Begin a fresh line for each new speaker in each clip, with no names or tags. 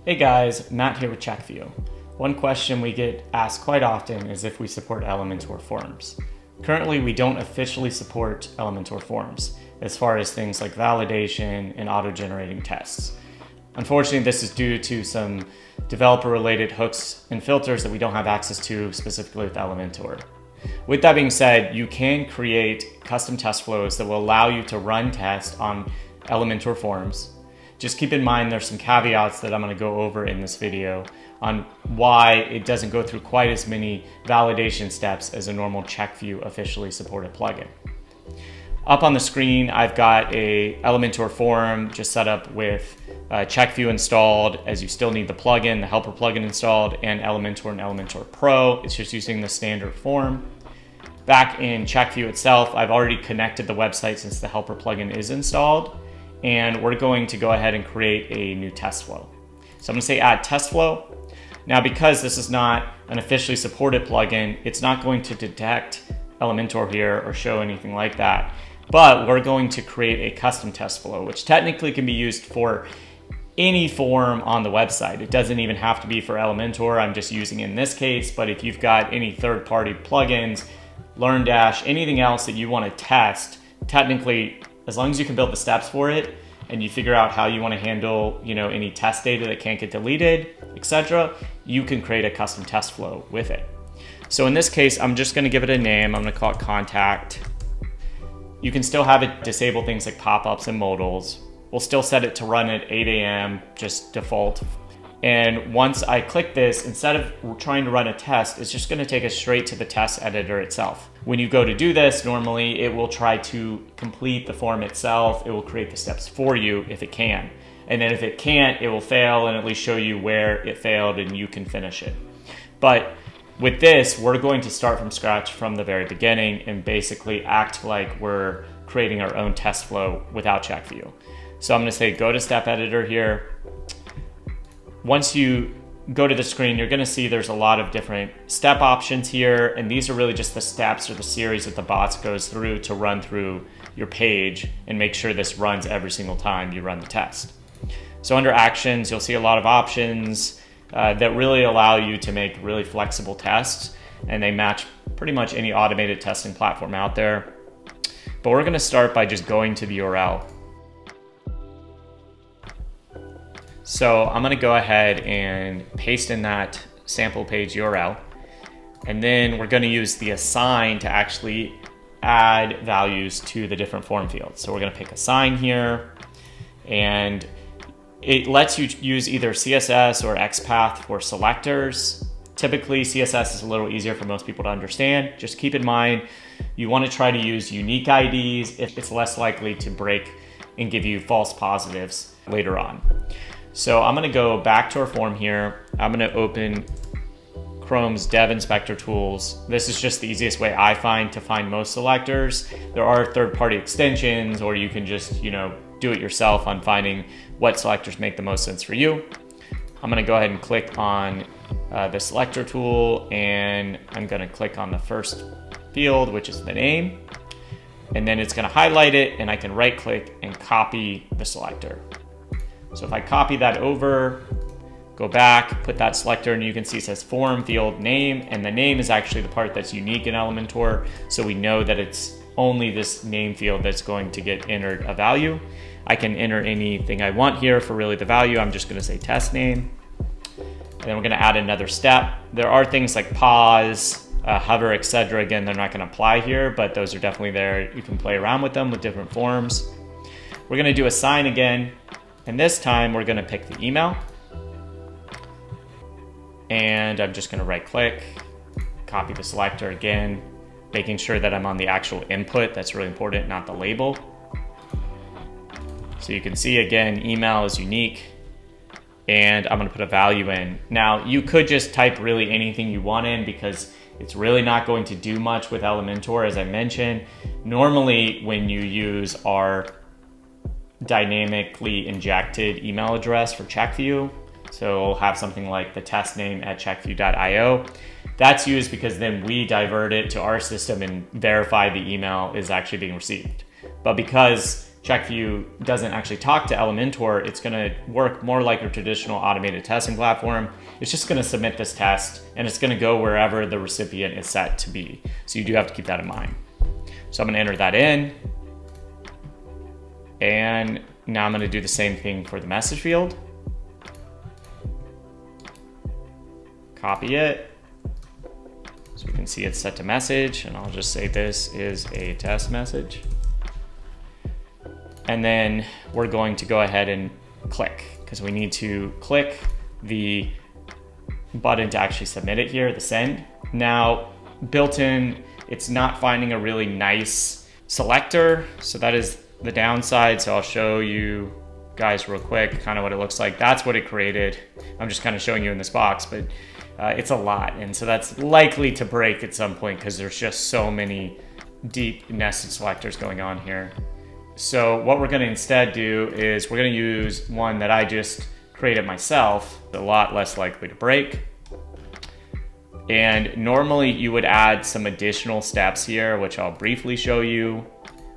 Hey guys, Matt here with CheckView. One question we get asked quite often is if we support Elementor forms. Currently, we don't officially support Elementor forms as far as things like validation and auto-generating tests. Unfortunately, this is due to some developer-related hooks and filters that we don't have access to specifically with Elementor. With that being said, you can create custom test flows that will allow you to run tests on Elementor forms. Just keep in mind there's some caveats that I'm going to go over in this video on why it doesn't go through quite as many validation steps as a normal CheckView officially supported plugin. Up on the screen, I've got a Elementor form just set up with CheckView installed, as you still need the plugin, the helper plugin installed, and Elementor and Elementor Pro. It's just using the standard form. Back in CheckView itself, I've already connected the website since the helper plugin is installed. And we're going to go ahead and create a new test flow. So I'm going to say add test flow. Now, because this is not an officially supported plugin, it's not going to detect Elementor here or show anything like that. But we're going to create a custom test flow, which technically can be used for any form on the website. It doesn't even have to be for Elementor. I'm just using in this case, but if you've got any third-party plugins, LearnDash, anything else that you want to test, technically, as long as you can build the steps for it and you figure out how you want to handle, any test data that can't get deleted, etc., you can create a custom test flow with it. So in this case, I'm just going to give it a name. I'm going to call it contact. You can still have it disable things like pop-ups and modals. We'll still set it to run at 8 a.m., just default. And once I click this, instead of trying to run a test, it's just going to take us straight to the test editor itself. When you go to do this, normally it will try to complete the form itself. It will create the steps for you if it can. And then if it can't, it will fail and at least show you where it failed and you can finish it. But with this, we're going to start from scratch from the very beginning and basically act like we're creating our own test flow without CheckView. So I'm going to say go to step editor here. Once you go to the screen, you're going to see there's a lot of different step options here, and these are really just the steps or the series that the bot goes through to run through your page and make sure this runs every single time you run the test. So under actions, you'll see a lot of options that really allow you to make really flexible tests, and they match pretty much any automated testing platform out there. But we're going to start by just going to the URL. So I'm going to go ahead and paste in that sample page URL, and then we're going to use the assign to actually add values to the different form fields. So we're going to pick assign here, and it lets you use either CSS or XPath for selectors. Typically, CSS is a little easier for most people to understand. Just keep in mind, you want to try to use unique IDs if it's less likely to break and give you false positives later on. So I'm going to go back to our form here. I'm going to open Chrome's Dev Inspector tools. This is just the easiest way I find to find most selectors. There are third-party extensions, or you can just, do it yourself on finding what selectors make the most sense for you. I'm going to go ahead and click on the selector tool, and I'm going to click on the first field, which is the name. And then it's going to highlight it, and I can right-click and copy the selector. So if I copy that over, go back, put that selector, and you can see it says form field name, and the name is actually the part that's unique in Elementor, so we know that it's only this name field that's going to get entered a value. I can enter anything I want here for really the value. I'm just going to say test name, and then we're going to add another step. There are things like pause, hover, etc. Again, they're not going to apply here, but those are definitely there. You can play around with them with different forms. We're going to do assign again. And this time we're going to pick the email, and I'm just going to right click, copy the selector again, making sure that I'm on the actual input. That's really important, not the label. So you can see again, email is unique, and I'm going to put a value in. Now you could just type really anything you want in because it's really not going to do much with Elementor, as I mentioned. Normally when you use our dynamically injected email address for CheckView, so we'll have something like the test name at checkview.io. That's used because then we divert it to our system and verify the email is actually being received. But because CheckView doesn't actually talk to Elementor. It's gonna work more like a traditional automated testing platform. It's just gonna submit this test and it's gonna go wherever the recipient is set to be. So you do have to keep that in mind. So I'm gonna enter that in. And now I'm gonna do the same thing for the message field. Copy it. So we can see it's set to message, and I'll just say this is a test message. And then we're going to go ahead and click, because we need to click the button to actually submit it here, the send. Now, built in, it's not finding a really nice selector. So that is the downside. So I'll show you guys real quick kind of what it looks like. That's what it created. I'm just kind of showing you in this box, but it's a lot. And so that's likely to break at some point because there's just so many deep nested selectors going on here. So what we're gonna instead do is we're gonna use one that I just created myself, a lot less likely to break. And normally you would add some additional steps here, which I'll briefly show you.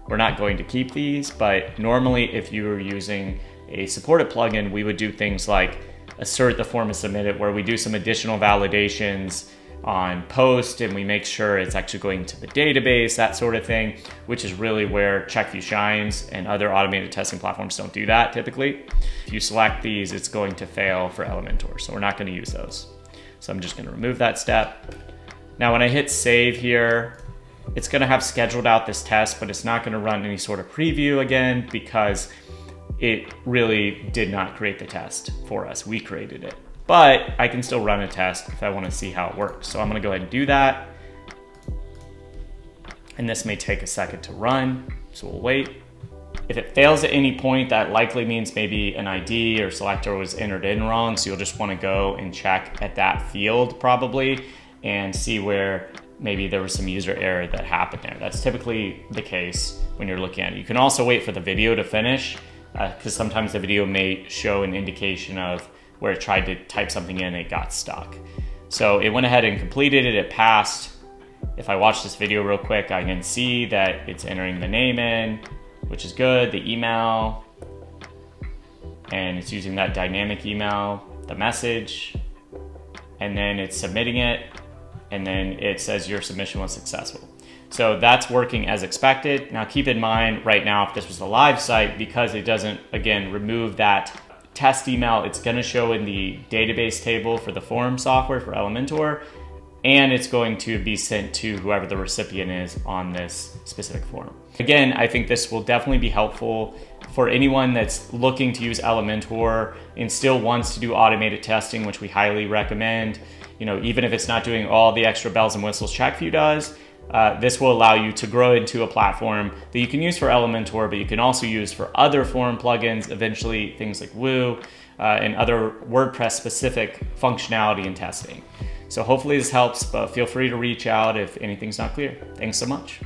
We're not going to keep these, but normally if you were using a supported plugin, we would do things like assert the form is submitted, where we do some additional validations on post and we make sure it's actually going to the database, that sort of thing, which is really where CheckView shines, and other automated testing platforms don't do that typically. If you select these, it's going to fail for Elementor, so we're not going to use those. So I'm just going to remove that step. Now when I hit save here, it's going to have scheduled out this test, but it's not going to run any sort of preview again because it really did not create the test for us. We created it. But I can still run a test if I want to see how it works. So I'm going to go ahead and do that. And this may take a second to run, so we'll wait. If it fails at any point, that likely means maybe an ID or selector was entered in wrong. So you'll just want to go and check at that field probably and see where maybe there was some user error that happened there. That's typically the case when you're looking at it. You can also wait for the video to finish because sometimes the video may show an indication of where it tried to type something in and it got stuck. So it went ahead and completed it, it passed. If I watch this video real quick, I can see that it's entering the name in, which is good, the email, and it's using that dynamic email, the message, and then it's submitting it, and then it says your submission was successful. So that's working as expected. Now keep in mind right now, if this was a live site, because it doesn't, again, remove that test email, it's gonna show in the database table for the form software for Elementor, and it's going to be sent to whoever the recipient is on this specific form. Again, I think this will definitely be helpful for anyone that's looking to use Elementor and still wants to do automated testing, which we highly recommend. You know, even if it's not doing all the extra bells and whistles CheckView does, this will allow you to grow into a platform that you can use for Elementor, but you can also use for other form plugins, eventually things like Woo and other WordPress specific functionality and testing. So hopefully this helps, but feel free to reach out if anything's not clear. Thanks so much.